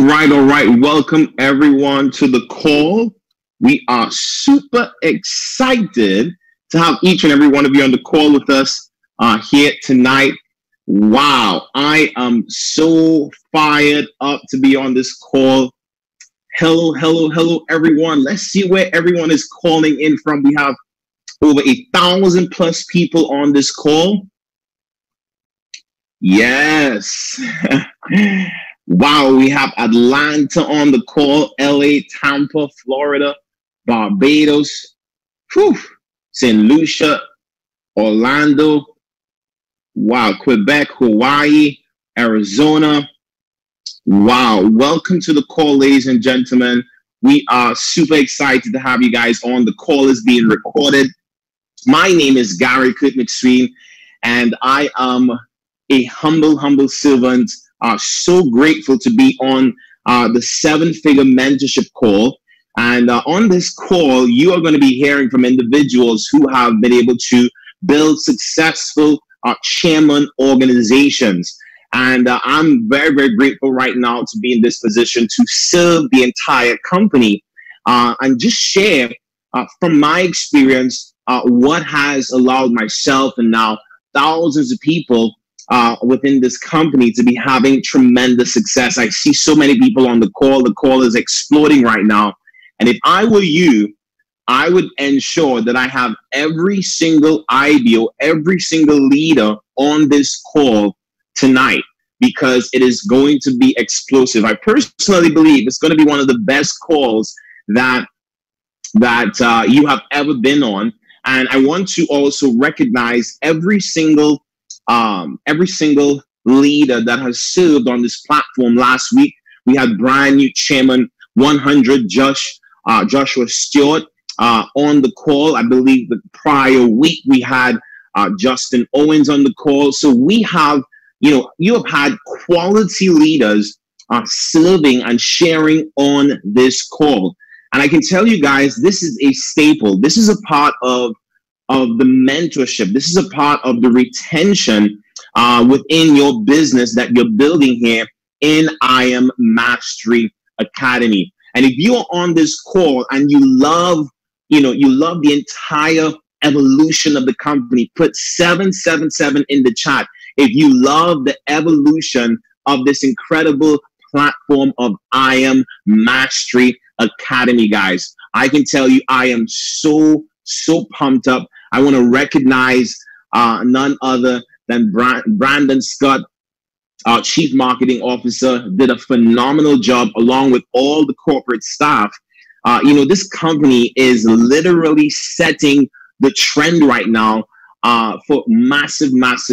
All right. Welcome everyone to the call. We are super excited to have each and every one of you on the call with us here tonight. Wow, I am so fired up to be on this call. Hello, everyone. Let's see where everyone is calling in from. We have over 1,000 plus people on this call. Yes. Wow, we have Atlanta on the call, LA, Tampa, Florida, Barbados, St. Lucia, Orlando, wow, Quebec, Hawaii, Arizona. Wow, welcome to the call, ladies and gentlemen. We are super excited to have you guys on. The call is being recorded. My name is Gary McSween, and I am a humble servant. So grateful to be on the 7-figure mentorship call. And on this call, you are going to be hearing from individuals who have been able to build successful chairman organizations. And I'm very grateful right now to be in this position to serve the entire company and just share from my experience what has allowed myself and now thousands of people within this company to be having tremendous success. I see so many people on the call. The call is exploding right now. And if I were you, I would ensure that I have every single IBO, every single leader on this call tonight, because it is going to be explosive. I personally believe it's going to be one of the best calls that you have ever been on. And I want to also recognize every single leader that has served on this platform. Last week, we had brand new chairman 100, Joshua Stewart, on the call. I believe the prior week we had Justin Owens on the call. So we have, you have had quality leaders serving and sharing on this call. And I can tell you guys, this is a staple. This is a part of the mentorship. This is a part of the retention within your business that you're building here in I Am Mastery Academy. And if you are on this call and you love the entire evolution of the company, put 777 in the chat. If you love the evolution of this incredible platform of I Am Mastery Academy, guys, I can tell you I am so pumped up. I want to recognize none other than Brandon Scott, our Chief Marketing Officer, did a phenomenal job along with all the corporate staff. This company is literally setting the trend right now for massive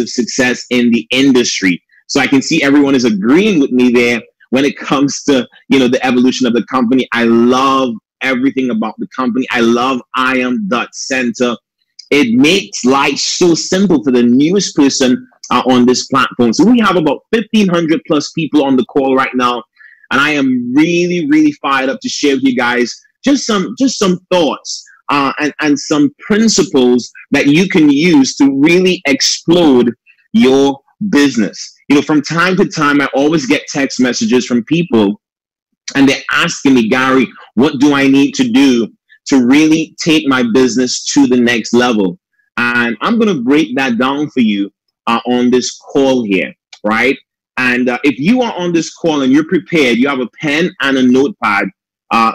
success in the industry. So I can see everyone is agreeing with me there when it comes to, the evolution of the company. I love everything about the company. I love IAM.Center. It makes life so simple for the newest person on this platform. So we have about 1,500 plus people on the call right now. And I am really fired up to share with you guys just some thoughts and some principles that you can use to really explode your business. From time to time, I always get text messages from people and they're asking me, Gary, what do I need to do to really take my business to the next level? And I'm going to break that down for you on this call here, right? And if you are on this call and you're prepared, you have a pen and a notepad,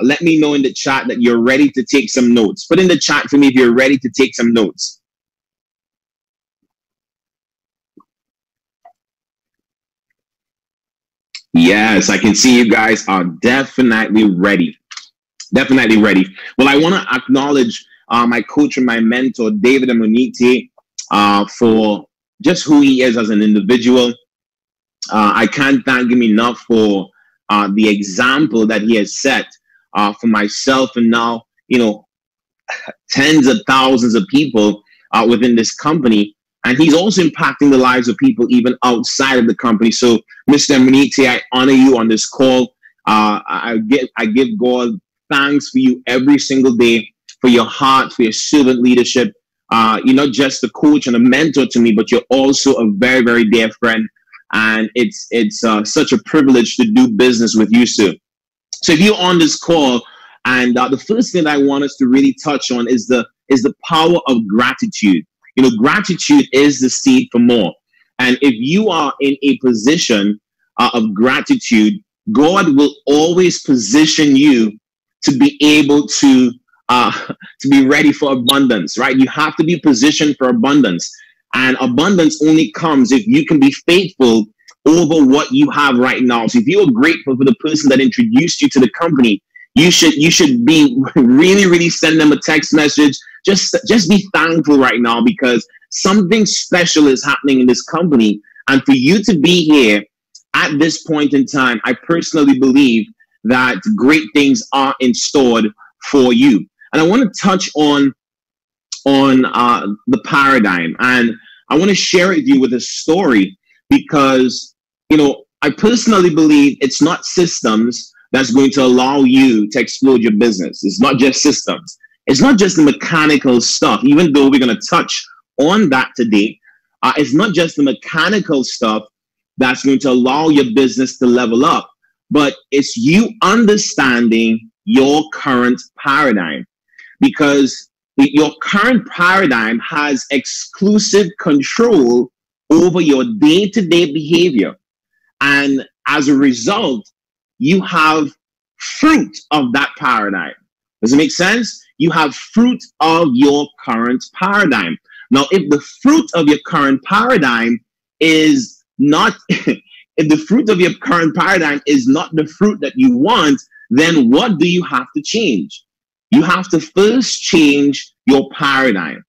let me know in the chat that you're ready to take some notes. Put in the chat for me if you're ready to take some notes. Yes, I can see you guys are definitely ready. Definitely ready. Well, I want to acknowledge my coach and my mentor, David Amunite, for just who he is as an individual. I can't thank him enough for the example that he has set for myself and now, tens of thousands of people within this company. And he's also impacting the lives of people even outside of the company. So, Mr. Amunite, I honor you on this call. I give God thanks for you every single day, for your heart, for your servant leadership. You're not just a coach and a mentor to me, but you're also a very dear friend. And it's such a privilege to do business with you, sir. So if you're on this call, and the first thing I want us to really touch on is the power of gratitude. You know, gratitude is the seed for more. And if you are in a position of gratitude, God will always position you to be able to be ready for abundance, right? You have to be positioned for abundance. And abundance only comes if you can be faithful over what you have right now. So if you are grateful for the person that introduced you to the company, you should be really, really send them a text message. Just be thankful right now, because something special is happening in this company. And for you to be here at this point in time, I personally believe that great things are in store for you. And I want to touch on the paradigm, and I want to share it with you with a story, because, you know, I personally believe it's not systems that's going to allow you to explode your business. It's not just systems. It's not just the mechanical stuff, even though we're going to touch on that today. It's not just the mechanical stuff that's going to allow your business to level up, but it's you understanding your current paradigm, because your current paradigm has exclusive control over your day-to-day behavior. And as a result, you have fruit of that paradigm. Does it make sense? You have fruit of your current paradigm. Now, if the fruit of your current paradigm is not, if the fruit of your current paradigm is not the fruit that you want, then what do you have to change? You have to first change your paradigm.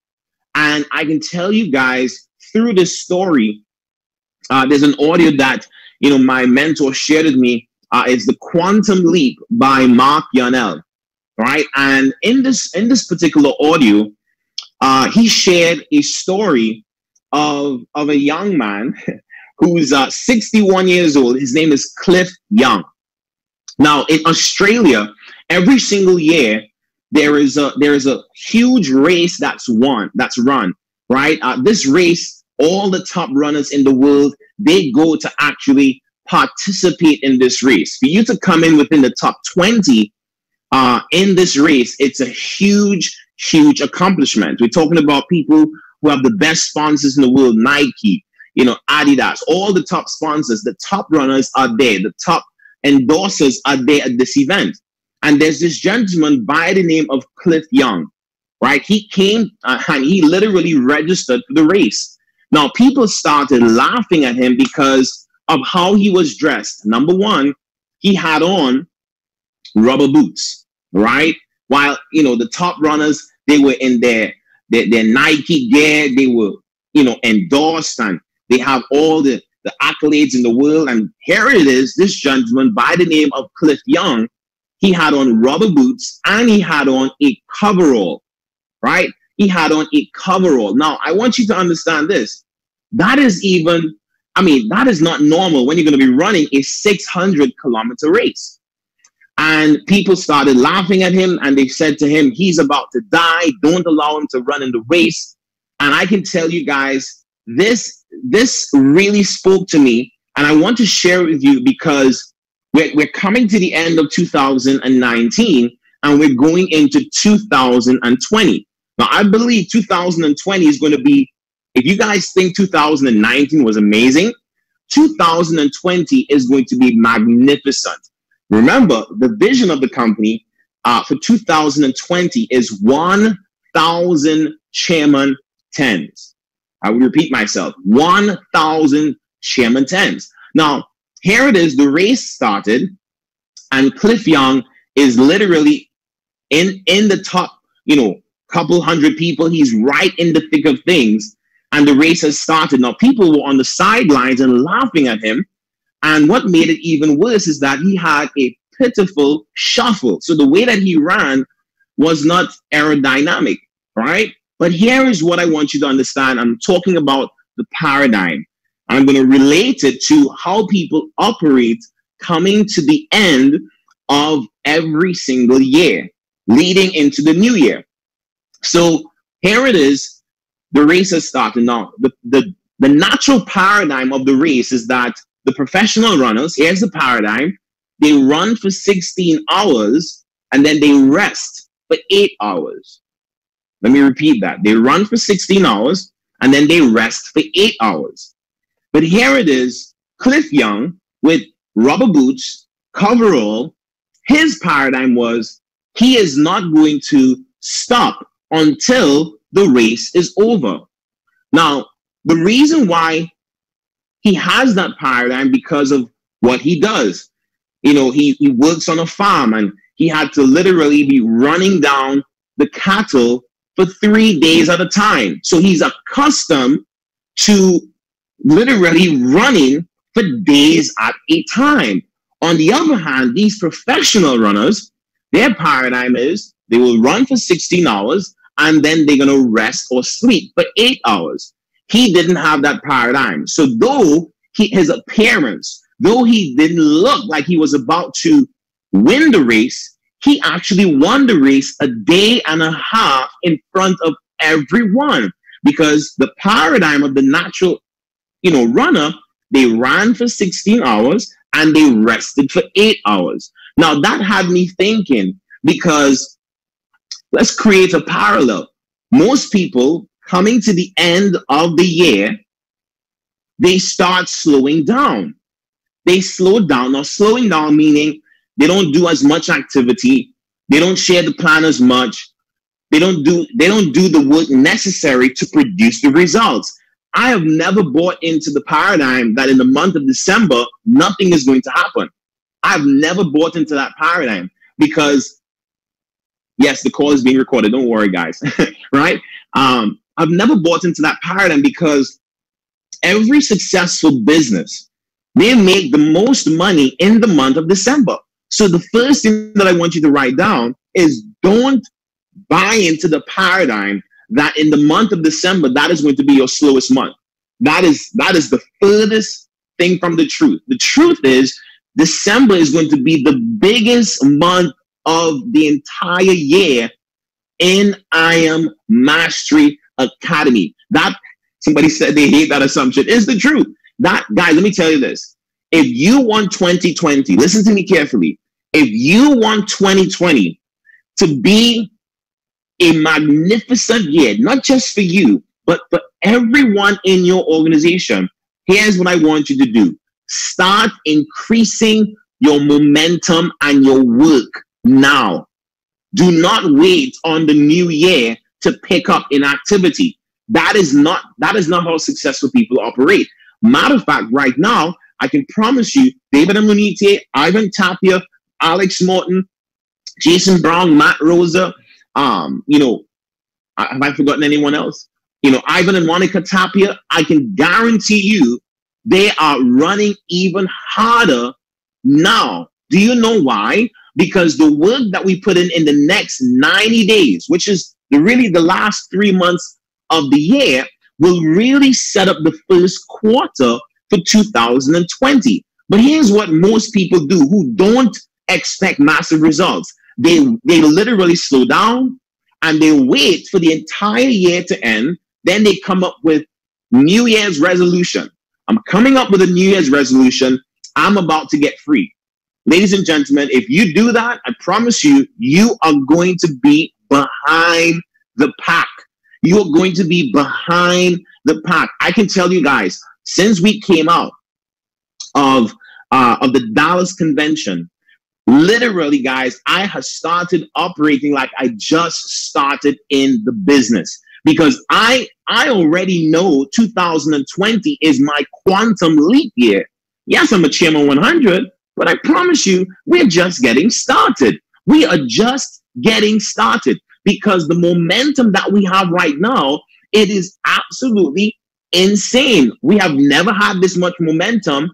And I can tell you guys through this story, there's an audio that, you know, my mentor shared with me. It's The Quantum Leap by Mark Noelle, right? And in this particular audio, he shared a story of a young man who's 61 years old. His name is Cliff Young. Now, in Australia, every single year, there is a huge race that's run, right? This race, all the top runners in the world, they go to actually participate in this race. For you to come in within the top 20 in this race, it's a huge, huge accomplishment. We're talking about people who have the best sponsors in the world: Nike, you know, Adidas, all the top sponsors, the top runners are there, the top endorsers are there at this event. And there's this gentleman by the name of Cliff Young, right? He came and he literally registered for the race. Now, people started laughing at him because of how he was dressed. Number one, he had on rubber boots, right? While, you know, the top runners, they were in their Nike gear, they were, you know, endorsed, and they have all the accolades in the world. And here it is, this gentleman by the name of Cliff Young, he had on rubber boots and he had on a coverall, right? He had on a coverall. Now, I want you to understand this. That is that is not normal when you're going to be running a 600-kilometer race. And people started laughing at him, and they said to him, he's about to die. Don't allow him to run in the race. And I can tell you guys, this really spoke to me, and I want to share it with you because we're coming to the end of 2019, and we're going into 2020. Now, I believe 2020 is going to be, if you guys think 2019 was amazing, 2020 is going to be magnificent. Remember, the vision of the company for 2020 is 1,000 Chairman 10s. I will repeat myself, 1,000 Chairman 10s. Now, here it is, the race started, and Cliff Young is literally in the top, you know, couple hundred people. He's right in the thick of things, and the race has started. Now, people were on the sidelines and laughing at him, and what made it even worse is that he had a pitiful shuffle. So the way that he ran was not aerodynamic, right? But here is what I want you to understand. I'm talking about the paradigm. I'm going to relate it to how people operate coming to the end of every single year, leading into the new year. So here it is. The race has started. Now, the The natural paradigm of the race is that the professional runners, here's the paradigm, they run for 16 hours and then they rest for 8 hours. Let me repeat that. They run for 16 hours and then they rest for 8 hours. But here it is, Cliff Young with rubber boots, coverall. His paradigm was he is not going to stop until the race is over. Now, the reason why he has that paradigm because of what he does. You know, he works on a farm and he had to literally be running down the cattle for 3 days at a time. So he's accustomed to literally running for days at a time. On the other hand, these professional runners, their paradigm is they will run for 16 hours and then they're going to rest or sleep for 8 hours. He didn't have that paradigm. So though his appearance, though he didn't look like he was about to win the race, he actually won the race a day and a half in front of everyone, because the paradigm of the natural, runner, they ran for 16 hours and they rested for 8 hours. Now that had me thinking, because let's create a parallel. Most people coming to the end of the year, they start slowing down. They slow down. Now, slowing down meaning they don't do as much activity. They don't share the plan as much. They don't do the work necessary to produce the results. I have never bought into the paradigm that in the month of December, nothing is going to happen. I've never bought into that paradigm because, yes, the call is being recorded. Don't worry, guys. Right? I've never bought into that paradigm because every successful business, they make the most money in the month of December. So the first thing that I want you to write down is don't buy into the paradigm that in the month of December, that is going to be your slowest month. That is the furthest thing from the truth. The truth is December is going to be the biggest month of the entire year in I Am Mastery Academy. That, somebody said they hate that assumption, is the truth. That, guys, let me tell you this. If you want 2020, listen to me carefully. If you want 2020 to be a magnificent year, not just for you, but for everyone in your organization, here's what I want you to do. Start increasing your momentum and your work now. Do not wait on the new year to pick up in activity. That is not how successful people operate. Matter of fact, right now, I can promise you, David Amunite, Ivan Tapia, Alex Morton, Jason Brown, Matt Rosa, have I forgotten anyone else? Ivan and Monica Tapia, I can guarantee you they are running even harder now. Do you know why? Because the work that we put in the next 90 days, which is really the last 3 months of the year, will really set up the first quarter for 2020. But here's what most people do who don't expect massive results. They literally slow down and they wait for the entire year to end. Then they come up with New Year's resolution. I'm coming up with a New Year's resolution. I'm about to get free. Ladies and gentlemen, if you do that, I promise you, you are going to be behind the pack. You are going to be behind the pack. I can tell you guys, since we came out of the Dallas convention, literally, guys, I have started operating like I just started in the business, because I already know 2020 is my quantum leap year. Yes, I'm a Chairman 100, but I promise you, we're just getting started. We are just getting started, because the momentum that we have right now, it is absolutely insane. We have never had this much momentum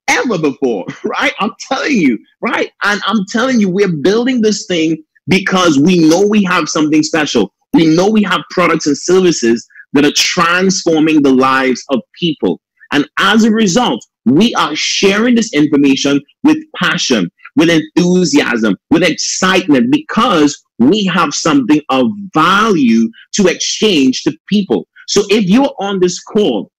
ever before, right? I'm telling you, right? And I'm telling you, we're building this thing because we know we have something special. We know we have products and services that are transforming the lives of people. And as a result, we are sharing this information with passion, with enthusiasm, with excitement, because we have something of value to exchange to people. So if you're on this call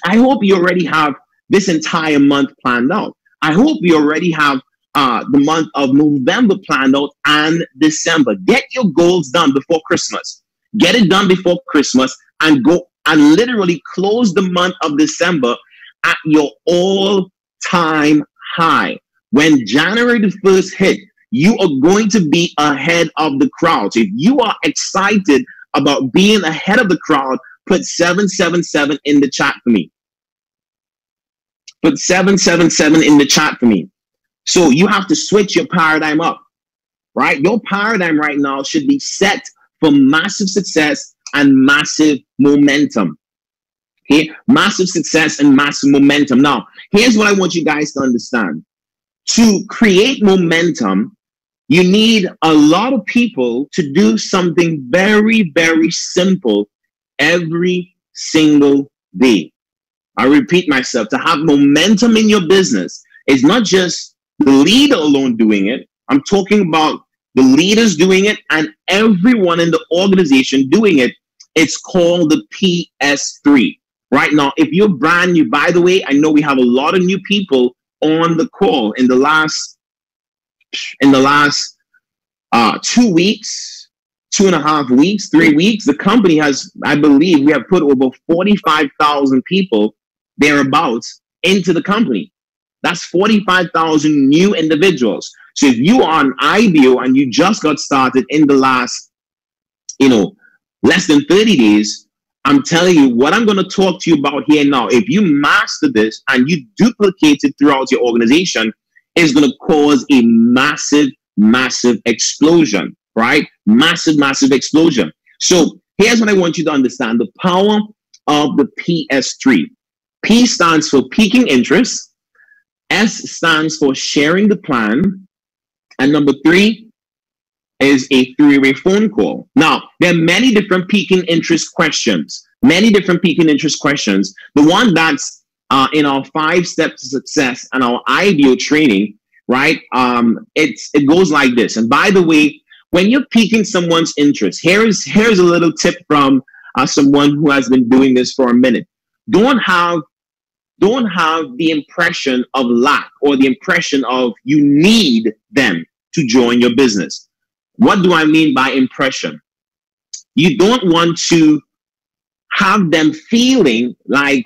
I hope you already have this entire month planned out. I hope you already have the month of November planned out and December. Get your goals done before Christmas. Get it done before Christmas and go and literally close the month of December at your all-time high. When January the 1st hit, you are going to be ahead of the crowd. So if you are excited about being ahead of the crowd, put 777 in the chat for me. Put 777 in the chat for me. So you have to switch your paradigm up, right? Your paradigm right now should be set for massive success and massive momentum. Okay, massive success and massive momentum. Now, here's what I want you guys to understand. To create momentum, you need a lot of people to do something very, very simple every single day. I repeat myself, to have momentum in your business is not just the leader alone doing it. I'm talking about the leaders doing it and everyone in the organization doing it. It's called the PS3. Right now, if you're brand new, by the way, I know we have a lot of new people on the call in the last 2 weeks, 2.5 weeks, 3 weeks. The company has, I believe, we have put over 45,000 people thereabouts into the company. That's 45,000 new individuals. So if you are an IBO and you just got started in the last, less than 30 days, I'm telling you what I'm going to talk to you about here now. If you master this and you duplicate it throughout your organization, it's going to cause a massive, massive explosion, right? Massive, massive explosion. So here's what I want you to understand. The power of the PS3. P stands for peaking interest. S stands for sharing the plan. And number 3 is a 3-way phone call. Now, there are many different peaking interest questions. The one that's in our 5 steps to success and our IBO training, right? It goes like this. And by the way, when you're piquing someone's interest, here's a little tip from someone who has been doing this for a minute. Don't have the impression of lack or the impression of you need them to join your business. What do I mean by impression? You don't want to have them feeling like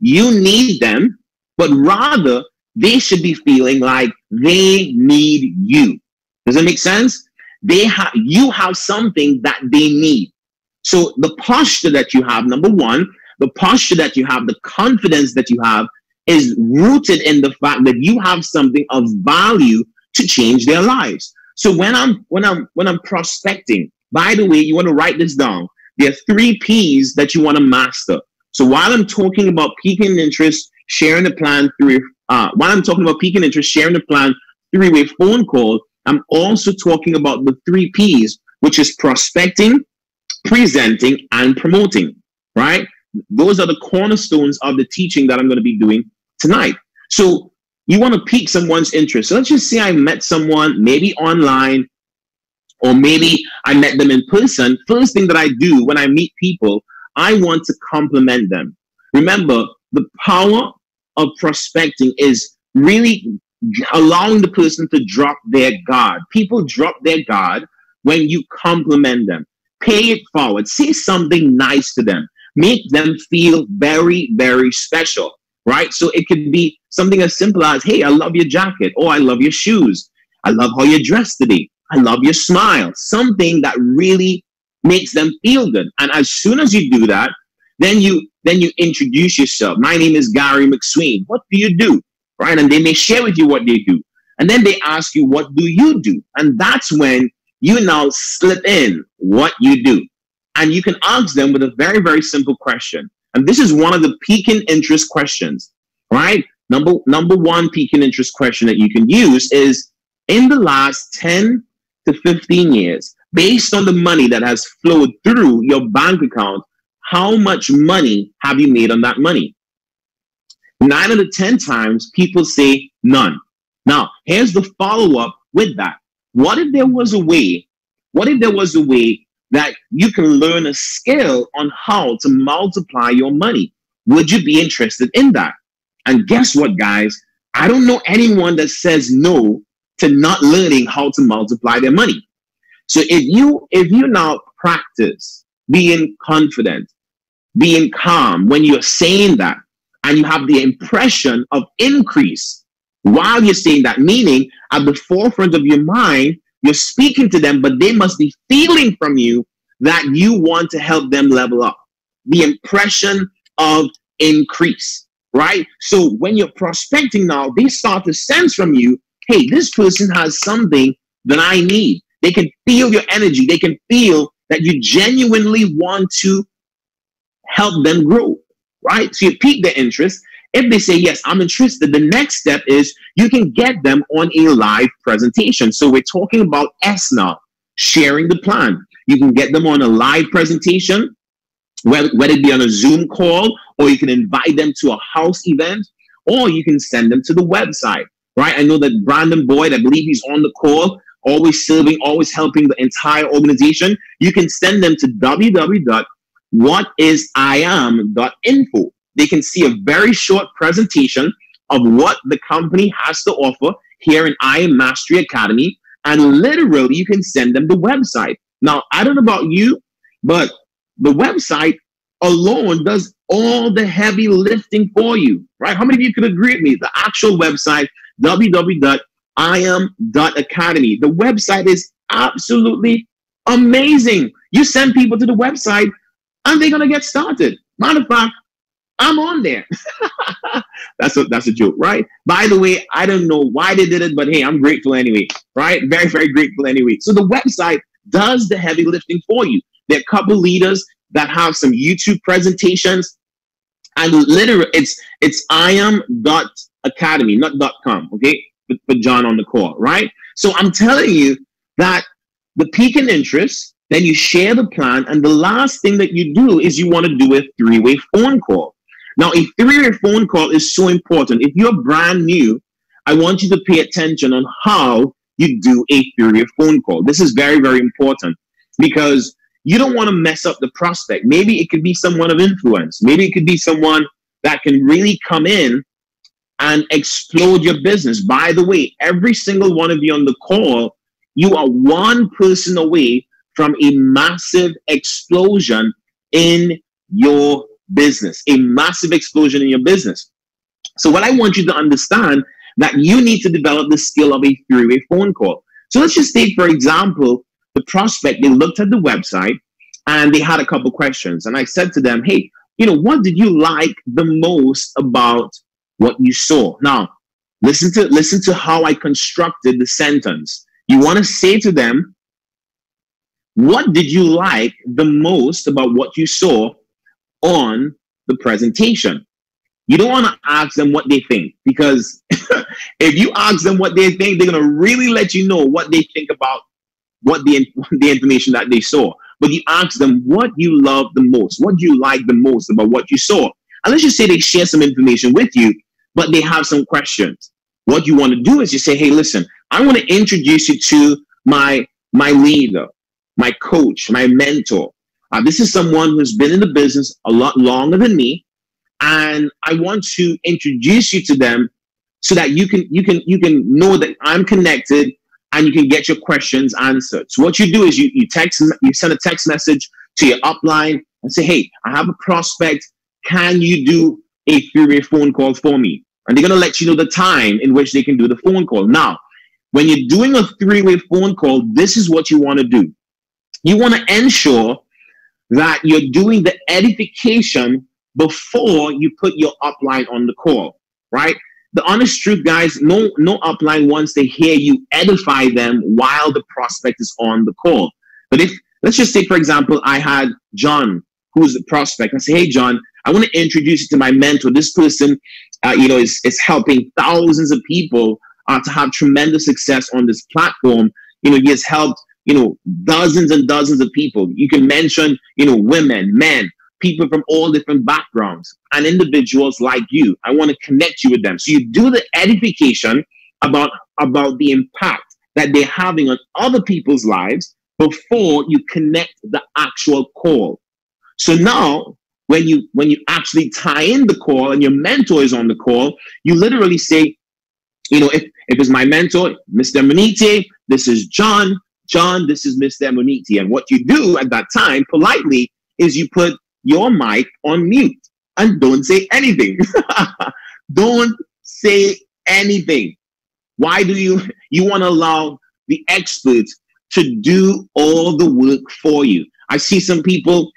you need them, but rather they should be feeling like they need you. Does that make sense? You have something that they need. So the posture that you have, number one, the posture that you have, the confidence that you have is rooted in the fact that you have something of value to change their lives. So when I'm prospecting, by the way, you want to write this down. There are 3 P's that you want to master. So while I'm talking about peaking interest, sharing the plan through, sharing the plan, 3-way phone call, I'm also talking about the 3 P's, which is prospecting, presenting, and promoting, right? Those are the cornerstones of the teaching that I'm going to be doing tonight. So you want to pique someone's interest. So let's just say I met someone, maybe online, or maybe I met them in person. First thing that I do when I meet people, I want to compliment them. Remember, the power of prospecting is really allowing the person to drop their guard. People drop their guard when you compliment them. Pay it forward. Say something nice to them. Make them feel very, very special, right? So it could be something as simple as, hey, I love your jacket. Oh, I love your shoes. I love how you're dressed today. I love your smile. Something that really makes them feel good. And as soon as you do that, then you introduce yourself. My name is Gary McSween. What do you do? Right? And they may share with you what they do. And then they ask you, what do you do? And that's when you now slip in what you do. And you can ask them with a very, very simple question. And this is one of the peaking interest questions, right? Number 1 peaking interest question that you can use is, in the last 10 to 15 years, based on the money that has flowed through your bank account, how much money have you made on that money? 9 out of 10 times, people say none. Now, here's the follow-up with that. What if there was a way that you can learn a skill on how to multiply your money? Would you be interested in that? And guess what, guys? I don't know anyone that says no to not learning how to multiply their money. So if you now practice being confident, being calm when you're saying that, and you have the impression of increase while you're saying that, meaning at the forefront of your mind, you're speaking to them, but they must be feeling from you that you want to help them level up. The impression of increase, right? So when you're prospecting now, they start to sense from you, hey, this person has something that I need. They can feel your energy. They can feel that you genuinely want to help them grow, right? So you pique their interest. If they say, yes, I'm interested, the next step is you can get them on a live presentation. So we're talking about S now, sharing the plan. You can get them on a live presentation, whether it be on a Zoom call, or you can invite them to a house event, or you can send them to the website, right? I know that Brandon Boyd, I believe he's on the call, always serving, always helping the entire organization. You can send them to www.whatisiam.info. They can see a very short presentation of what the company has to offer here in I Am Mastery Academy. And literally, you can send them the website. Now, I don't know about you, but the website alone does all the heavy lifting for you, right? How many of you could agree with me? The actual website, www.iam.academy. The website is absolutely amazing. You send people to the website and they're going to get started. Matter of fact, I'm on there. That's a joke, right? By the way, I don't know why they did it, but hey, I'm grateful anyway, right? Very, very grateful anyway. So the website does the heavy lifting for you. There are a couple leaders that have some YouTube presentations, and literally it's iam.academy, not .com, okay? Put John on the call, right? So I'm telling you that the peak in interest, then you share the plan, and the last thing that you do is you want to do a three-way phone call. Now, a three-way phone call is so important. If you're brand new, I want you to pay attention on how you do a three-way phone call. This is very, very important because you don't want to mess up the prospect. Maybe it could be someone of influence. Maybe it could be someone that can really come in and explode your business. By the way, every single one of you on the call, you are one person away from a massive explosion in your business, a massive explosion in your business. So what I want you to understand that you need to develop the skill of a three-way phone call. So let's just take, for example, the prospect. They looked at the website and they had a couple questions. And I said to them, hey, what did you like the most about what you saw? Now, listen to how I constructed the sentence. You want to say to them, what did you like the most about what you saw on the presentation? You don't want to ask them what they think, because if you ask them what they think, they're going to really let you know what they think about what the information that they saw. But you ask them what you love the most, what you like the most about what you saw. And let's just say they share some information with you, but they have some questions. What you want to do is you say, hey, listen, I want to introduce you to my leader, my coach, my mentor. This is someone who's been in the business a lot longer than me, and I want to introduce you to them so that you can know that I'm connected and you can get your questions answered. So what you do is you send a text message to your upline and say, hey, I have a prospect. Can you do a three-way phone call for me? And they're going to let you know the time in which they can do the phone call. Now, when you're doing a three-way phone call, this is what you want to do. You want to ensure that you're doing the edification before you put your upline on the call, right? The honest truth, guys, no upline wants to hear you edify them while the prospect is on the call. But let's just say, for example, I had John, who's the prospect. I say, hey, John, I want to introduce you to my mentor. This person, is helping thousands of people to have tremendous success on this platform. He has helped, dozens and dozens of people. You can mention, women, men, people from all different backgrounds, and individuals like you. I want to connect you with them. So you do the edification about the impact that they're having on other people's lives before you connect the actual call. So now when you actually tie in the call and your mentor is on the call, you literally say, if it's my mentor, Mr. Munite, this is John. John, this is Mr. Munite. And what you do at that time, politely, is you put your mic on mute and don't say anything. Don't say anything. Why do you want to allow the experts to do all the work for you? I see some people,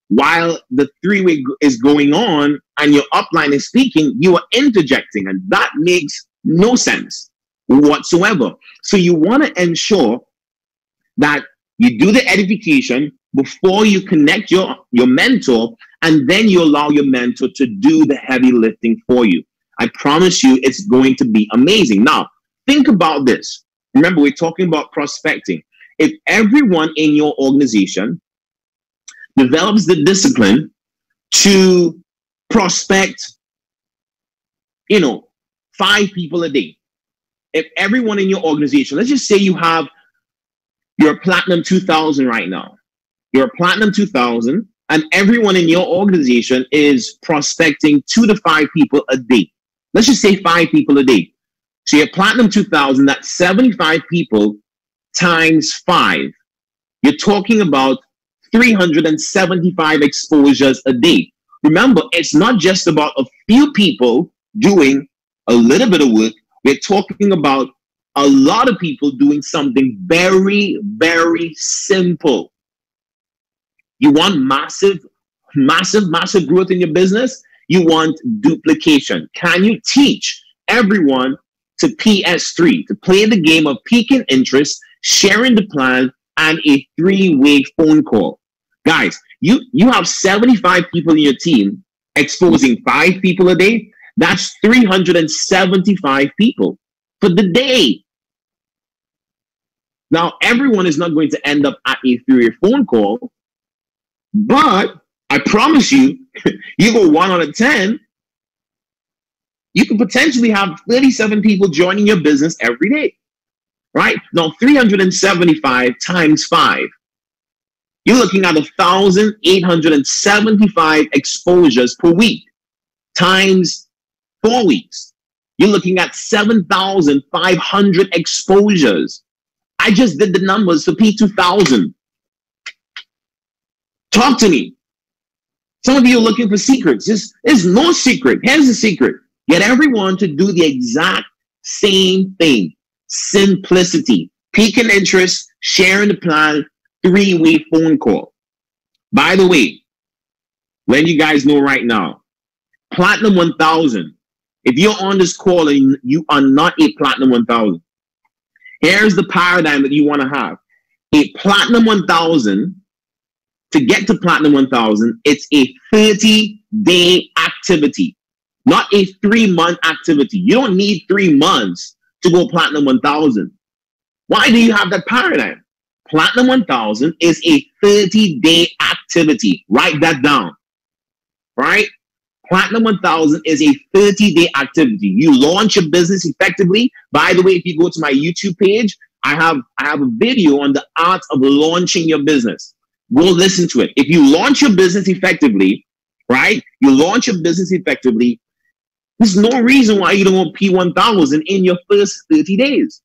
while the three-way is going on and your upline is speaking, you are interjecting, and that makes no sense whatsoever. So you want to ensure that you do the edification before you connect your mentor, and then you allow your mentor to do the heavy lifting for you. I promise you it's going to be amazing. Now, think about this. Remember, we're talking about prospecting. If everyone in your organization develops the discipline to prospect, 5 people a day. If everyone in your organization, let's just say you're a Platinum 2000 right now. You're a Platinum 2000, and everyone in your organization is prospecting 2 to 5 people a day. Let's just say 5 people a day. So you're Platinum 2000, that's 75 people times 5. You're talking about 375 exposures a day. Remember, it's not just about a few people doing a little bit of work. We're talking about a lot of people doing something very, very simple. You want massive growth in your business? You want duplication. Can you teach everyone to PS3, to play the game of piquing interest, sharing the plan, and a 3-way phone call? Guys, you have 75 people in your team exposing 5 people a day. That's 375 people for the day. Now, everyone is not going to end up at a 3-way phone call, but I promise you, you go 1 out of 10, you could potentially have 37 people joining your business every day, right? Now, 375 times 5. You're looking at 1,875 exposures per week times 4 weeks. You're looking at 7,500 exposures. I just did the numbers for P2000. Talk to me. Some of you are looking for secrets. There's no secret. Here's the secret. Get everyone to do the exact same thing. Simplicity. Piquing interest, sharing the plan, 3-way phone call. By the way, letting you guys know right now, Platinum 1000. If you're on this call and you are not a Platinum 1000, here's the paradigm that you want to have. A Platinum 1000, to get to Platinum 1000, it's a 30-day activity, not a 3-month activity. You don't need 3 months to go Platinum 1000. Why do you have that paradigm? Platinum 1000 is a 30-day activity. Write that down, right? Platinum 1000 is a 30-day activity. You launch your business effectively. By the way, if you go to my YouTube page, I have a video on the art of launching your business. Go listen to it. If you launch your business effectively, right? You launch your business effectively, there's no reason why you don't want P1000 in your first 30 days.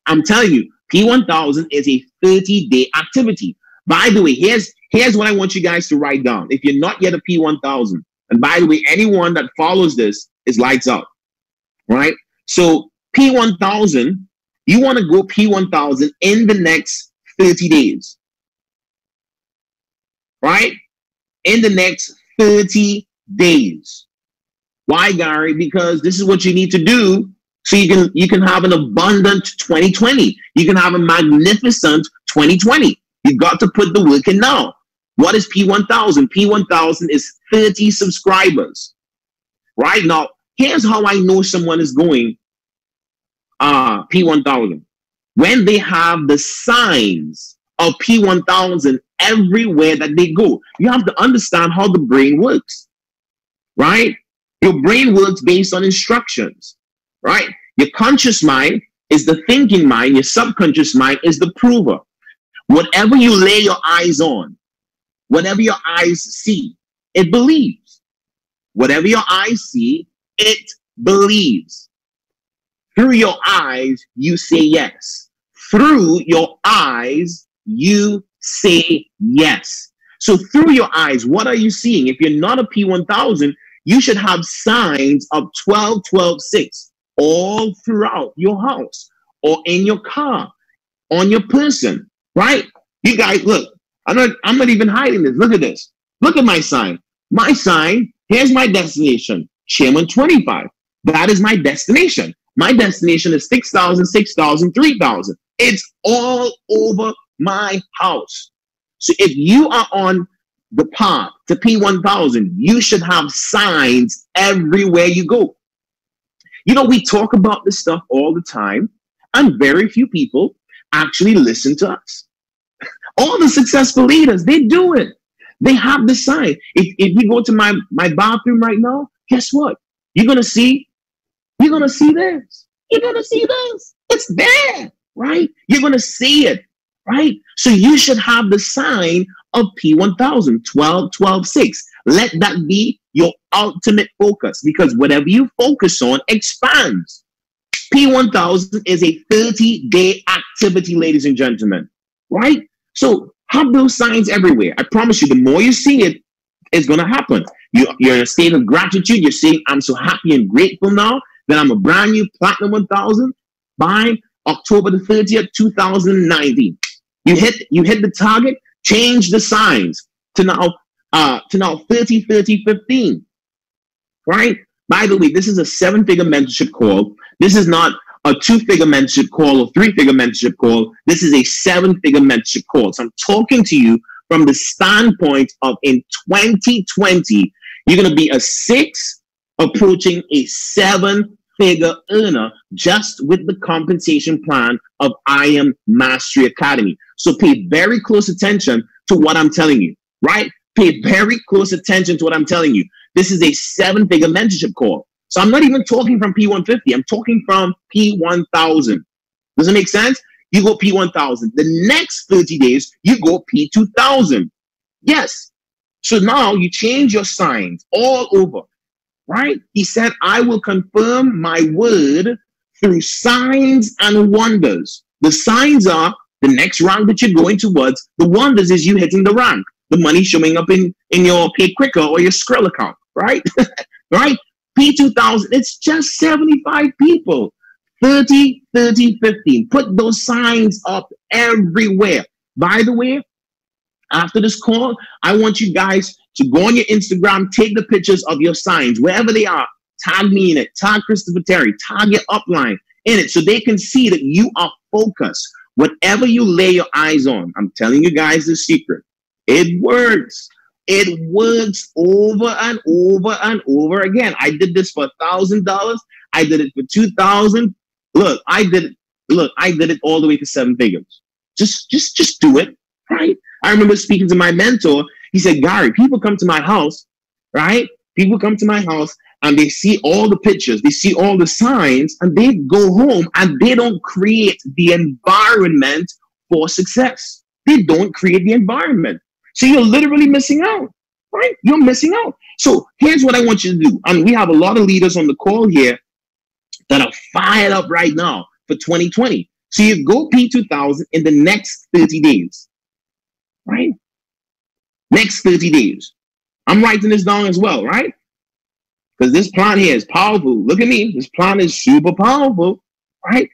I'm telling you, P1000 is a 30-day activity. By the way, here's what I want you guys to write down. If you're not yet a P1000, and by the way, anyone that follows this is lights out, right? So P1000, you want to go P1000 in the next 30 days, right? In the next 30 days. Why, Gary? Because this is what you need to do so you can have an abundant 2020. You can have a magnificent 2020. You got to put the work in now. What is P1000? P1000 is 30 subscribers. Right now, here's how I know someone is going P1000. When they have the signs of P1000 everywhere that they go. You have to understand how the brain works, right? Your brain works based on instructions, right? Your conscious mind is the thinking mind. Your subconscious mind is the prover. Whatever you lay your eyes on, whatever your eyes see, It believes. Whatever your eyes see, it believes. Through your eyes, you say yes. Through your eyes, you say yes. So through your eyes, what are you seeing? If you're not a P1000, you should have signs of 12, 12, 6 all throughout your house or in your car, on your person, right? You guys, look, I'm not even hiding this. Look at this. Look at my sign. My sign, here's my destination, Chairman 25. That is my destination. My destination is 6,000, 6,000, 3,000. It's all over my house. So if you are on the path to P1000, you should have signs everywhere you go. You know, we talk about this stuff all the time, and very few people actually listen to us. All the successful leaders, they do it. They have the sign. If you go to my bathroom right now, guess what? You're going to see this. You're going to see this. It's there, right? You're going to see it, right? So you should have the sign of P1000, 12, 12, 6. Let that be your ultimate focus, because whatever you focus on expands. P1000 is a 30-day activity, ladies and gentlemen, right? So have those signs everywhere. I promise you, the more you see it, it's going to happen. You're in a state of gratitude. You're saying, I'm so happy and grateful now that I'm a brand new Platinum 1000 by October the 30th, 2019. You hit the target, change the signs to now 30, 30, 15, right? By the way, this is a 7-figure mentorship call. This is not a 2-figure mentorship call or 3-figure mentorship call. This is a 7-figure mentorship call. So I'm talking to you from the standpoint of in 2020, you're going to be a 6 approaching a 7-figure earner just with the compensation plan of I Am Mastery Academy. So pay very close attention to what I'm telling you, right? Pay very close attention to what I'm telling you. This is a 7-figure mentorship call. So I'm not even talking from P150. I'm talking from P1000. Does it make sense? You go P1000. The next 30 days, you go P2000. Yes. So now you change your signs all over, right? He said, I will confirm my word through signs and wonders. The signs are the next rank that you're going towards. The wonders is you hitting the rank. The money showing up in your Pay Quicker or your Skrill account, right? Right? P2000, it's just 75 people. 30, 30, 15. Put those signs up everywhere. By the way, after this call, I want you guys to go on your Instagram, take the pictures of your signs, wherever they are. Tag me in it. Tag Christopher Terry. Tag your upline in it so they can see that you are focused. Whatever you lay your eyes on, I'm telling you guys the secret. It works. It works over and over and over again. I did this for $1,000. I did it for $2,000. Look, I did it all the way to 7 figures. Just do it, right? I remember speaking to my mentor. He said, Gary, people come to my house, right? People come to my house and they see all the pictures, they see all the signs, and they go home and they don't create the environment for success. They don't create the environment. So you're literally missing out, right? You're missing out. So here's what I want you to do. And we have a lot of leaders on the call here that are fired up right now for 2020. So you go P2000 in the next 30 days, right? Next 30 days. I'm writing this down as well, right? Because this plan here is powerful. Look at me. This plan is super powerful, right?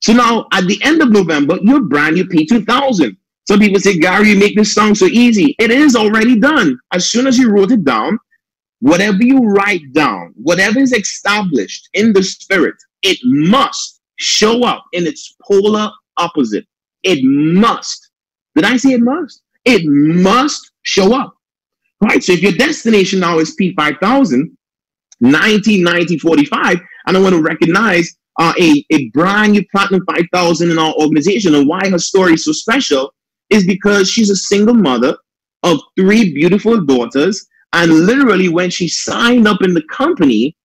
So now at the end of November, you're brand new P2000. Some people say, Gary, you make this sound so easy. It is already done. As soon as you wrote it down, whatever you write down, whatever is established in the spirit, it must show up in its polar opposite. It must. Did I say it must? It must show up. Right? So if your destination now is P5000, 19, 90, 45, and I want to recognize a brand new Platinum 5000 in our organization, and why her story is so special is because she's a single mother of 3 beautiful daughters. And literally when she signed up in the company,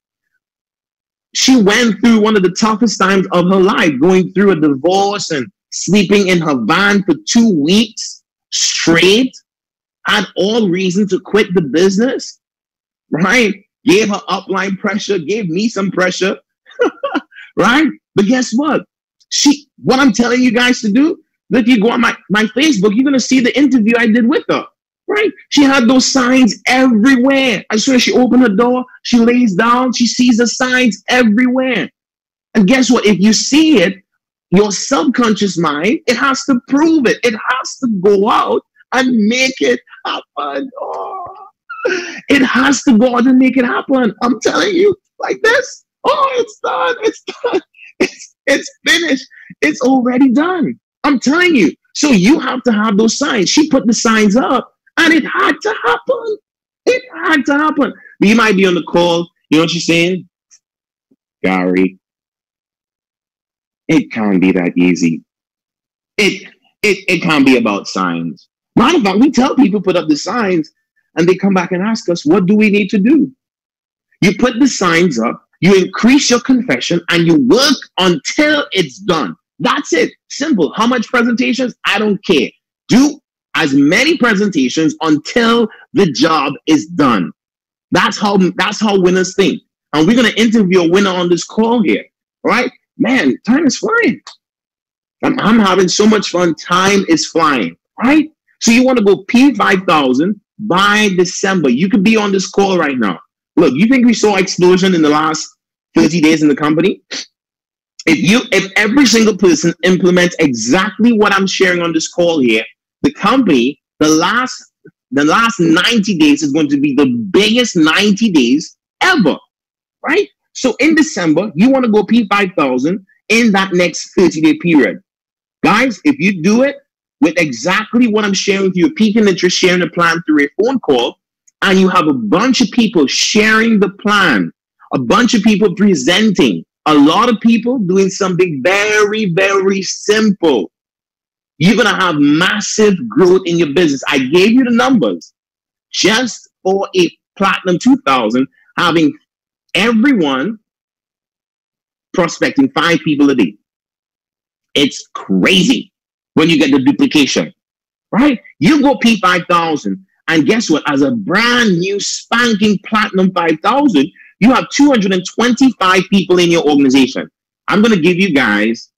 she went through one of the toughest times of her life, going through a divorce and sleeping in her van for 2 weeks straight. had all reason to quit the business, right? Gave her upline pressure, gave me some pressure, right? But guess what? What I'm telling you guys to do, if you go on my Facebook, you're going to see the interview I did with her, right? She had those signs everywhere. As soon as she opened her door, she lays down, she sees the signs everywhere. And guess what? If you see it, your subconscious mind, it has to prove it. It has to go out and make it happen. Oh, it has to go out and make it happen. I'm telling you, like this. Oh, it's done. It's done. It's finished. It's already done. I'm telling you. So you have to have those signs. She put the signs up, and it had to happen. It had to happen. You might be on the call. You know what she's saying? Gary, it can't be that easy. It can't be about signs. Matter of fact, we tell people put up the signs, and they come back and ask us, what do we need to do? You put the signs up, you increase your confession, and you work until it's done. That's it. Simple. How much presentations? I don't care. Do as many presentations until the job is done. That's how winners think. And we're going to interview a winner on this call here. All right? Man, time is flying. I'm having so much fun. Time is flying. Right? So you want to go P5,000 by December. You could be on this call right now. Look, you think we saw explosion in the last 30 days in the company? If every single person implements exactly what I'm sharing on this call here, the company, the last 90 days is going to be the biggest 90 days ever, right? So in December, you want to go P5,000 in that next 30-day period. Guys, if you do it with exactly what I'm sharing with you, peaking interest, sharing the plan through a phone call, and you have a bunch of people sharing the plan, a bunch of people presenting, a lot of people doing something very, very simple, you're going to have massive growth in your business. I gave you the numbers just for a Platinum 2000, having everyone prospecting 5 people a day. It's crazy when you get the duplication, right? You go P5,000, and guess what? As a brand new spanking Platinum 5,000, you have 225 people in your organization. I'm going to give you guys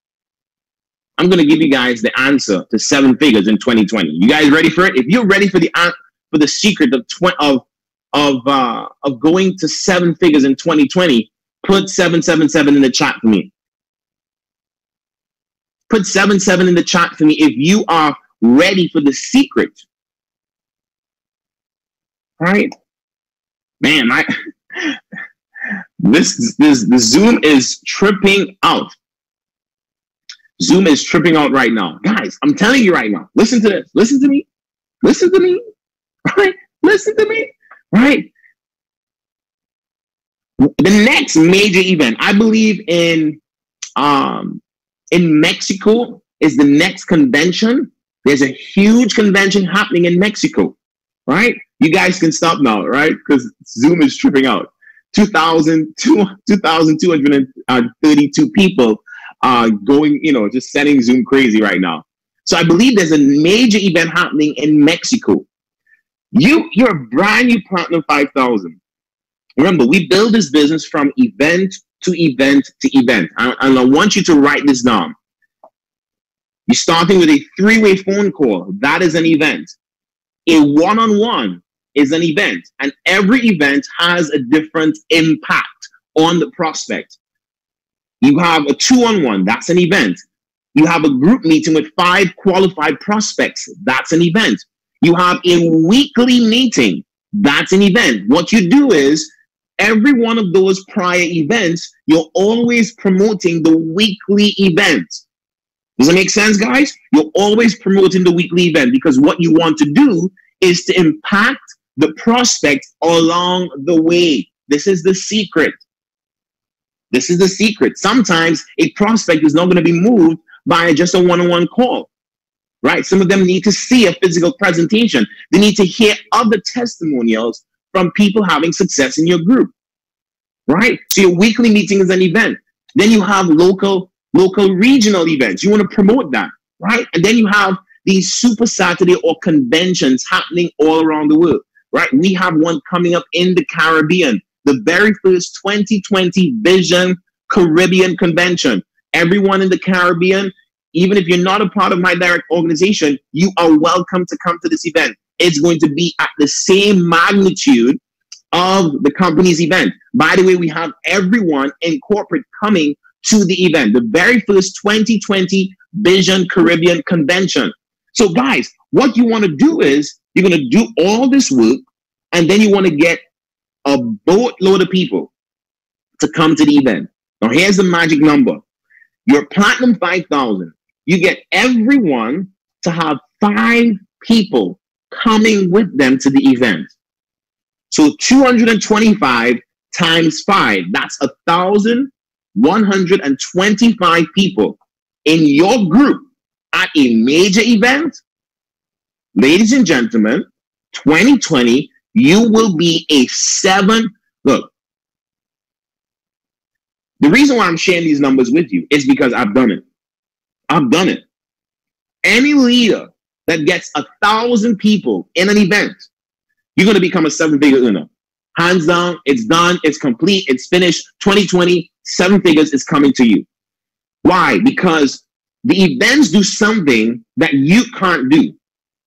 the answer to 7 figures in 2020. You guys ready for it? If you're ready for the secret of going to 7 figures in 2020, put 777 in the chat for me. Put 77 in the chat for me if you are ready for the secret. Right? Man, the Zoom is tripping out. Zoom is tripping out right now. Guys, I'm telling you right now. Listen to this. Listen to me. Listen to me. Right? Listen to me. Right? The next major event, I believe in Mexico is the next convention. There's a huge convention happening in Mexico. Right? You guys can stop now, right? Because Zoom is tripping out. 2,232 people going, just sending Zoom crazy right now. So I believe there's a major event happening in Mexico. You're a brand new Platinum 5,000. Remember, we build this business from event to event to event. And I want you to write this down. You're starting with a 3-way phone call. That is an event. A one-on-one is an event, and every event has a different impact on the prospect. You have a 2-on-1, that's an event. You have a group meeting with 5 qualified prospects, that's an event. You have a weekly meeting, that's an event. What you do is, every one of those prior events, you're always promoting the weekly event. Does it make sense, guys? You're always promoting the weekly event because what you want to do is to impact the prospect along the way. This is the secret. This is the secret. Sometimes a prospect is not going to be moved by just a one-on-one call, right? Some of them need to see a physical presentation. They need to hear other testimonials from people having success in your group, right? So your weekly meeting is an event. Then you have local regional events. You want to promote that, right? And then you have these Super Saturday or conventions happening all around the world, right? We have one coming up in the Caribbean, the very first 2020 Vision Caribbean Convention. Everyone in the Caribbean, even if you're not a part of my direct organization, you are welcome to come to this event. It's going to be at the same magnitude of the company's event. By the way, we have everyone in corporate coming to the event, the very first 2020 Vision Caribbean Convention. So guys, what you want to do is you're going to do all this work, and then you want to get a boatload of people to come to the event. Now here's the magic number. Your Platinum 5,000, you get everyone to have 5 people coming with them to the event. So 225 times 5, that's 1,125 people in your group at a major event. Ladies and gentlemen, 2020, you will be a 7. Look, the reason why I'm sharing these numbers with you is because I've done it. I've done it. Any leader that gets 1,000 people in an event, you're going to become a 7-figure earner. Hands down, it's done, it's complete, it's finished. 2020, 7 figures is coming to you. Why? Because the events do something that you can't do.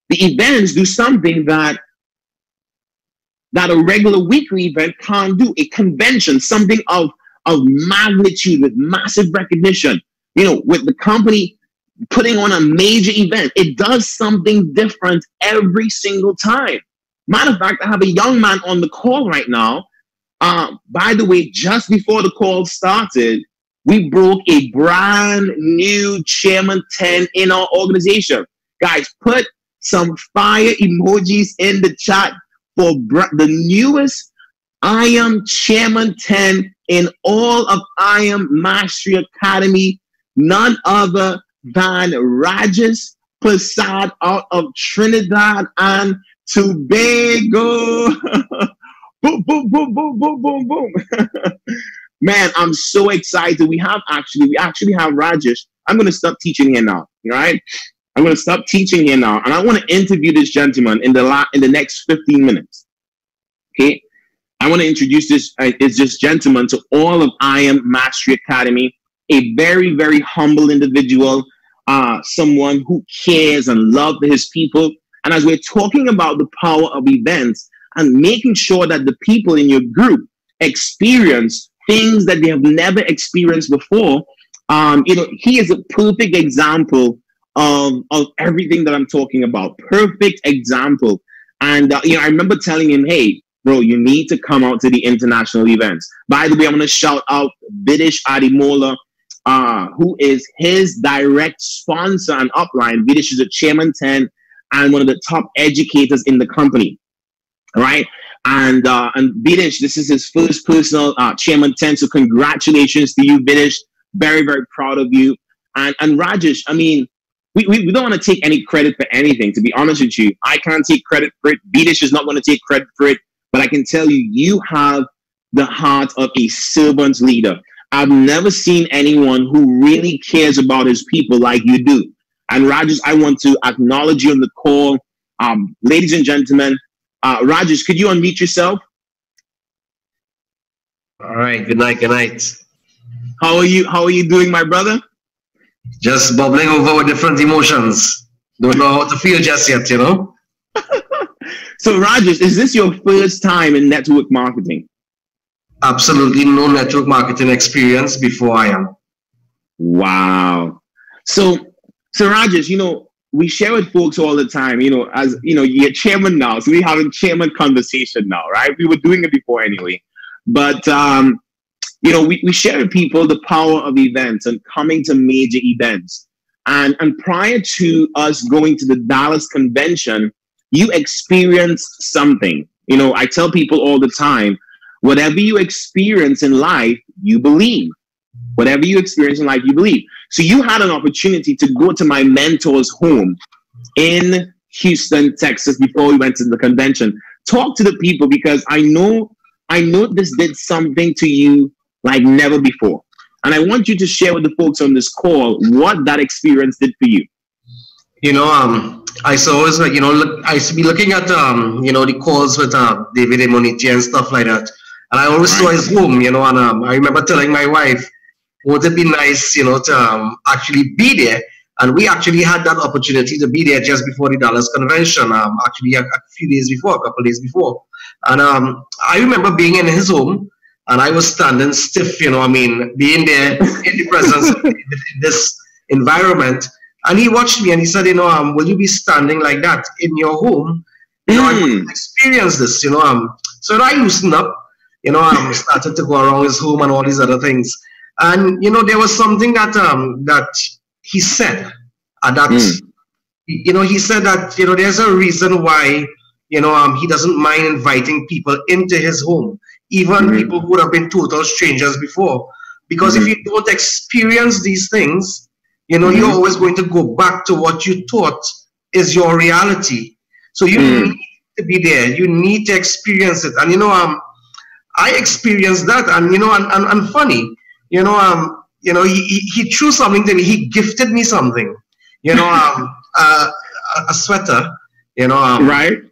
The events do something that a regular weekly event can't do. A convention, something of magnitude with massive recognition. You know, with the company putting on a major event, it does something different every single time. Matter of fact, I have a young man on the call right now. By the way, just before the call started, we broke a brand new Chairman 10 in our organization. Guys, put some fire emojis in the chat for the newest I Am Chairman 10 in all of I Am Mastery Academy, none other than Rajesh Prasad out of Trinidad and Tobago. Boom, boom, boom, boom, boom, boom, boom. Man, I'm so excited. We actually have Rajesh. I'm going to stop teaching here now, all right? I'm going to stop teaching here now, and I want to interview this gentleman in the next 15 minutes, okay? I want to introduce this gentleman to all of I Am Mastery Academy, a very, very humble individual, someone who cares and loves his people. And as we're talking about the power of events and making sure that the people in your group experience things that they have never experienced before, he is a perfect example of everything that I'm talking about. Perfect example. And, I remember telling him, hey, bro, you need to come out to the international events. By the way, I'm going to shout out Vidish Adimola, who is his direct sponsor and upline. Vidish is a Chairman 10 and one of the top educators in the company. All right. And Vidish, this is his first personal Chairman 10. So congratulations to you, Vidish. Very, very proud of you. And Rajesh, I mean, we don't want to take any credit for anything, to be honest with you. I can't take credit for it. Vidish is not going to take credit for it. But I can tell you, you have the heart of a servant leader. I've never seen anyone who really cares about his people like you do. And Rajesh, I want to acknowledge you on the call. Ladies and gentlemen, Rajesh, could you unmute yourself? All right. Good night. Good night. How are you doing, my brother? Just bubbling over with different emotions. Don't know how to feel just yet, you know? So Rajesh, is this your first time in network marketing? Absolutely no network marketing experience before I am. Wow. So Rajesh, we share with folks all the time, as you're chairman now, so we're having chairman conversation now, right? We were doing it before anyway. But we share with people the power of events and coming to major events. And prior to us going to the Dallas convention, you experienced something. I tell people all the time, whatever you experience in life, you believe. Whatever you experience in life, you believe. So you had an opportunity to go to my mentor's home in Houston, Texas, before we went to the convention. Talk to the people, because I know this did something to you like never before. And I want you to share with the folks on this call what that experience did for you. I saw always, I used to be looking at, the calls with David Emoniti and stuff like that. And I always saw his home, and I remember telling my wife, would it be nice, to actually be there? And we actually had that opportunity to be there just before the Dallas convention, actually a few days before, a couple days before. And I remember being in his home, and I was standing stiff, being there in the presence of this environment. And he watched me and he said, will you be standing like that in your home? I want to experience this, So I loosened up, started to go around his home and all these other things. And, there was something that that he said, he said that, there's a reason why, he doesn't mind inviting people into his home, even people who would have been total strangers before. Because if you don't experience these things, you're always going to go back to what you thought is your reality. So you need to be there. You need to experience it. And, I experienced that. And, and funny, he threw something to me. He gifted me something, a sweater, right.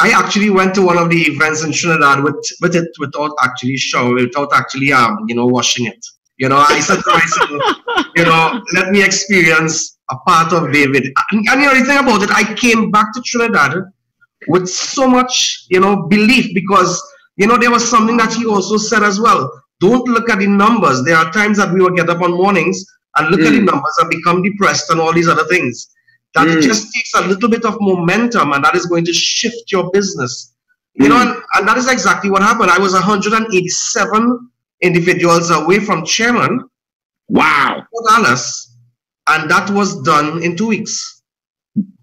I actually went to one of the events in Trinidad with it without actually washing it. I said to myself, let me experience a part of David. And the thing about it, I came back to Trinidad with so much, belief, because, there was something that he also said as well. Don't look at the numbers. There are times that we will get up on mornings and look at the numbers and become depressed and all these other things. That it just takes a little bit of momentum, and that is going to shift your business. And that is exactly what happened. I was 187 individuals away from chairman. Wow. Dallas, and that was done in 2 weeks.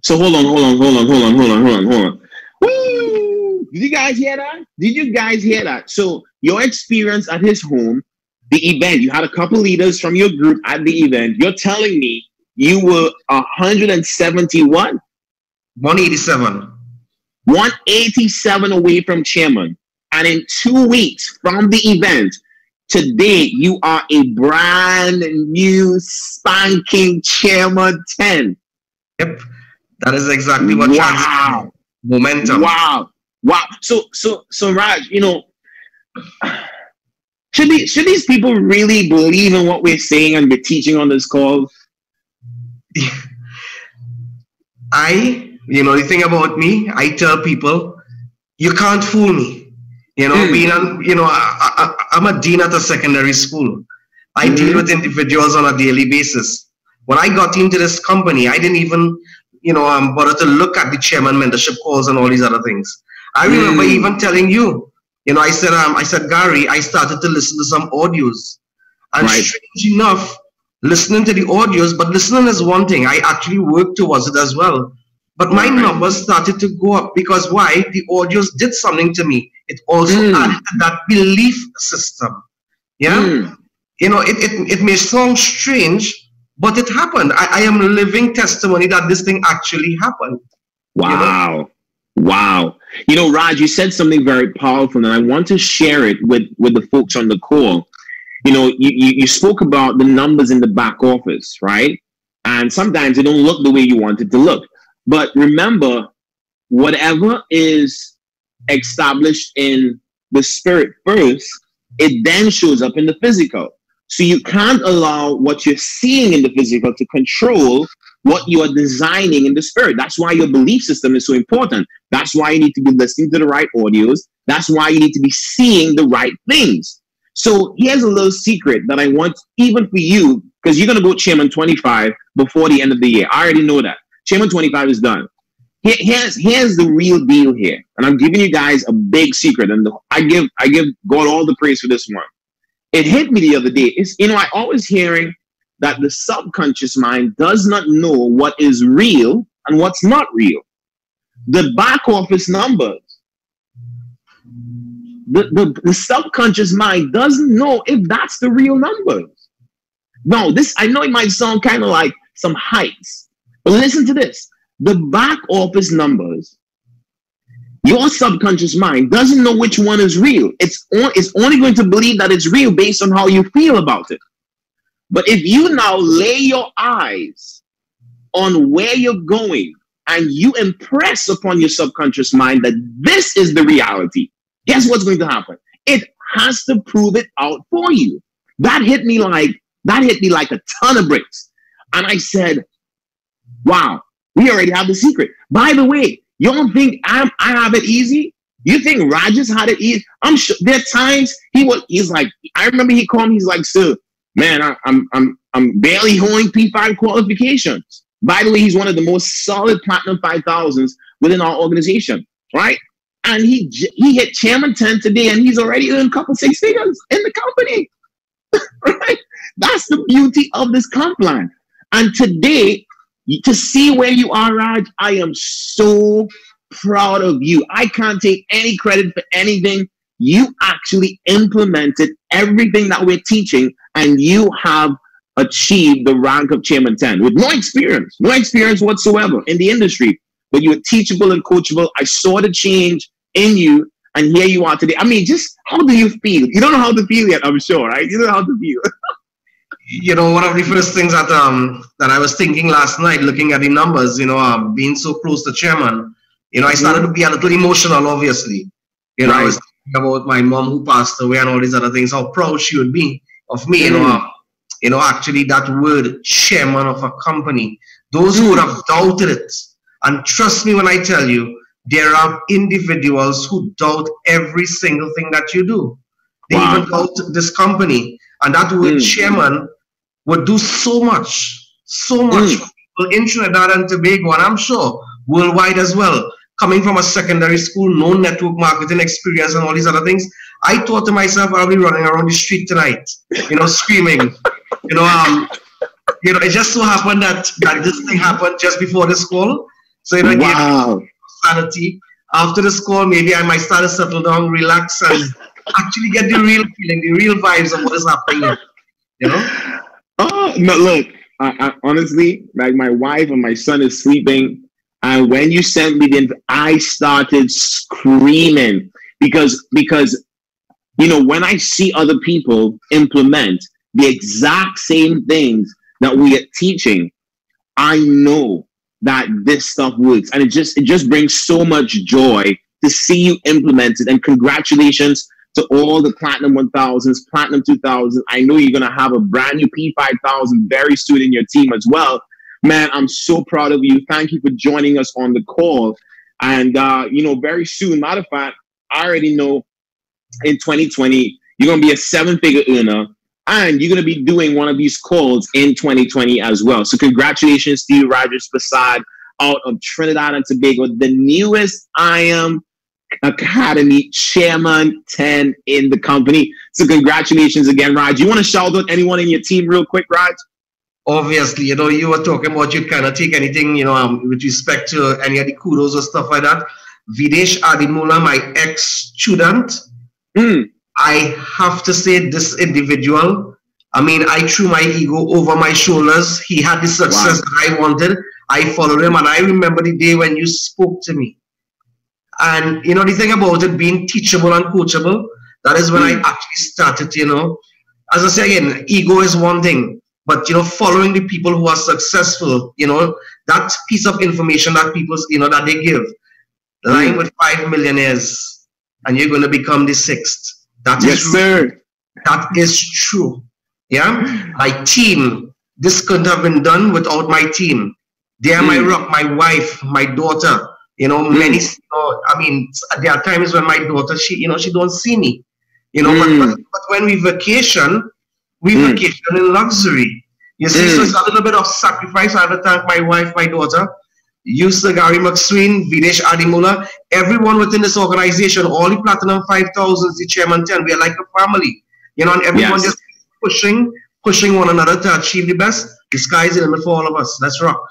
So hold on. Woo! Did you guys hear that? So your experience at his home, the event, you had a couple leaders from your group at the event. You're telling me you were 171? 187. 187 away from chairman. And in 2 weeks from the event, today you are a brand new spanking chairman 10. Yep. That is exactly what momentum. Wow. So Raj, should these people really believe in what we're saying and we're teaching on this call? The thing about me, I tell people, you can't fool me. I'm a dean at a secondary school. I deal with individuals on a daily basis. When I got into this company, I didn't even, bother to look at the chairman mentorship calls and all these other things. I remember even telling you, I said, Gary, I started to listen to some audios. And strange enough, listening to the audios, but listening is one thing. I actually worked towards it as well. But my numbers started to go up because why? The audios did something to me. It also added to that belief system. Yeah. It may sound strange, but it happened. I am a living testimony that this thing actually happened. Wow. Wow. Raj, you said something very powerful, and I want to share it with the folks on the call. You spoke about the numbers in the back office, right? And sometimes they don't look the way you want it to look. But remember, whatever is established in the spirit first, it then shows up in the physical. So you can't allow what you're seeing in the physical to control what you are designing in the spirit. That's why your belief system is so important. That's why you need to be listening to the right audios. That's why you need to be seeing the right things. So here's a little secret that I want, even for you, because you're going to go Chairman 25 before the end of the year. I already know that. Chairman 25 is done. Here's the real deal here. And I'm giving you guys a big secret. And I give God all the praise for this one. It hit me the other day. I always hearing that the subconscious mind does not know what is real and what's not real. The back office numbers, the subconscious mind doesn't know if that's the real numbers. Now, I know it might sound kind of like some heights, but listen to this. The back office numbers, your subconscious mind doesn't know which one is real. It's only going to believe that it's real based on how you feel about it. But if you now lay your eyes on where you're going and you impress upon your subconscious mind that this is the reality, guess what's going to happen? It has to prove it out for you. That hit me like a ton of bricks. And I said, wow, we already have the secret. By the way, you don't think I have it easy? You think Rogers had it easy? I'm sure there are times he's like, I remember he called me, he's like, sir, man, I'm barely holding P5 qualifications. By the way, he's one of the most solid Platinum 5000s within our organization, right? And he hit Chairman 10 today, and he's already earned a couple six figures in the company, right? That's the beauty of this comp plan. And today, to see where you are, Raj, I am so proud of you. I can't take any credit for anything. You actually implemented everything that we're teaching, and you have achieved the rank of Chairman 10 with no experience whatsoever in the industry. But you were teachable and coachable. I saw the change in you, and here you are today. I mean, just how do you feel? You don't know how to feel yet, I'm sure, right? You don't know how to feel. You know, one of the first things that I was thinking last night, looking at the numbers, being so close to Chairman, I started to be a little emotional, obviously. Right. I was thinking about my mom who passed away and all these other things, how proud she would be of me, actually that word, chairman of a company. Those who would have doubted it, and trust me when I tell you, there are individuals who doubt every single thing that you do. They even doubt this company. And that word chairman would do so much for people in Trinidad and Tobago, and I'm sure worldwide as well. Coming from a secondary school, no network marketing experience and all these other things, I thought to myself, I'll be running around the street tonight, screaming. It just so happened that this thing happened just before this call. So, gave me sanity. After this call, maybe I might start to settle down, relax, and actually get the real feeling, the real vibes of what is happening here, Oh, no, look, I honestly, like my wife and my son is sleeping. And when you sent me the, I started screaming because when I see other people implement the exact same things that we are teaching, I know that this stuff works, and it just brings so much joy to see you implement it. And congratulations to all the Platinum 1000s, Platinum 2000. I know you're gonna have a brand new P5000 very soon in your team as well. Man, I'm so proud of you. Thank you for joining us on the call. And, very soon, matter of fact, I already know in 2020, you're going to be a 7-figure earner, and you're going to be doing one of these calls in 2020 as well. So congratulations to you, Rogers Prasad, out of Trinidad and Tobago, the newest I Am Academy Chairman 10 in the company. So congratulations again, Raj. You want to shout out anyone in your team real quick, Raj? Obviously, you were talking about you cannot take anything, with respect to any of the kudos or stuff like that. Videsh Adimula, my ex-student, I have to say this individual, I threw my ego over my shoulders. He had the success that I wanted. I followed him, and I remember the day when you spoke to me. And, the thing about it being teachable and coachable, that is when I actually started, as I say again, ego is one thing. But, following the people who are successful, that piece of information that people, that they give, lying with 5 millionaires, and you're going to become the 6th. That is true. Sir. That is true. Yeah. My team, this couldn't have been done without my team. They are my rock, my wife, my daughter. Many, there are times when my daughter, she don't see me, but when we vacation in luxury. You see, so it's a little bit of sacrifice. I have to thank my wife, my daughter, you, Sir Gary McSween, Videsh Adimula, everyone within this organization, all the Platinum 5000s, the Chairman 10, we are like a family. And everyone just pushing one another to achieve the best. The sky's the limit for all of us. Let's rock.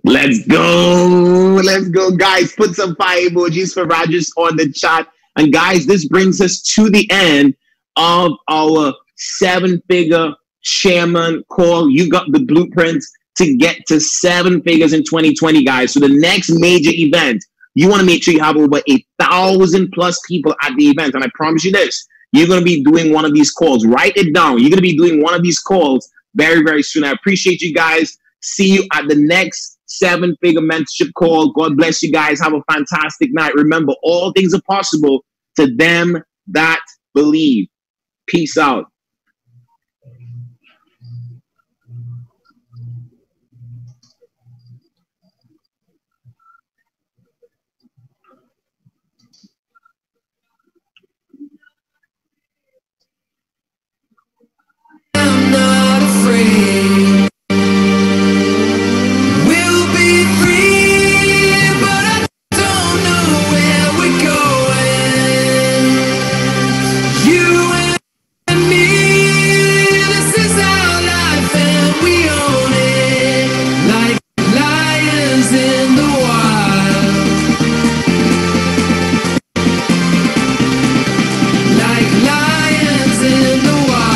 Let's go. Let's go, guys. Put some fire emojis for Rogers on the chat. And guys, this brings us to the end of our 7-figure Chairman call. You got the blueprints to get to 7 figures in 2020, guys. So the next major event, you want to make sure you have over 1,000+ people at the event. And I promise you this, you're going to be doing one of these calls. Write it down. You're going to be doing one of these calls very, very soon. I appreciate you guys. See you at the next 7-figure mentorship call. God bless you guys. Have a fantastic night. Remember, all things are possible to them that believe. Peace out. I'm not afraid. We'll be free, but I don't know where we're going. You and me, this is our life and we own it. Like lions in the wild. Like lions in the wild.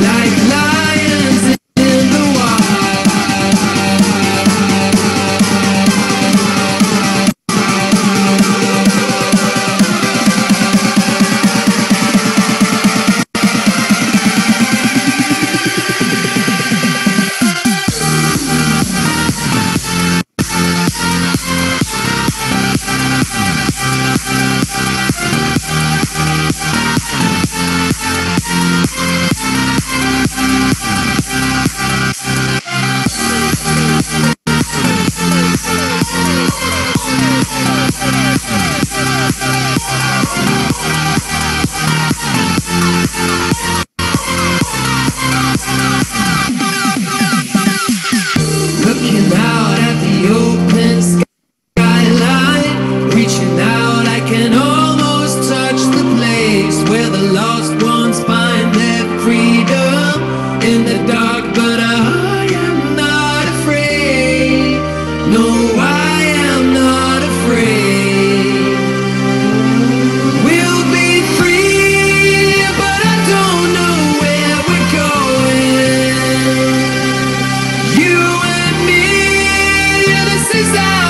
Like lions in the wild. Looking out at the open skyline, reaching out, I can almost touch the place where the lost ones find their freedom in the dark. But I am not afraid. No, I am not afraid. We'll be free, but I don't know where we're going. You and me, this is our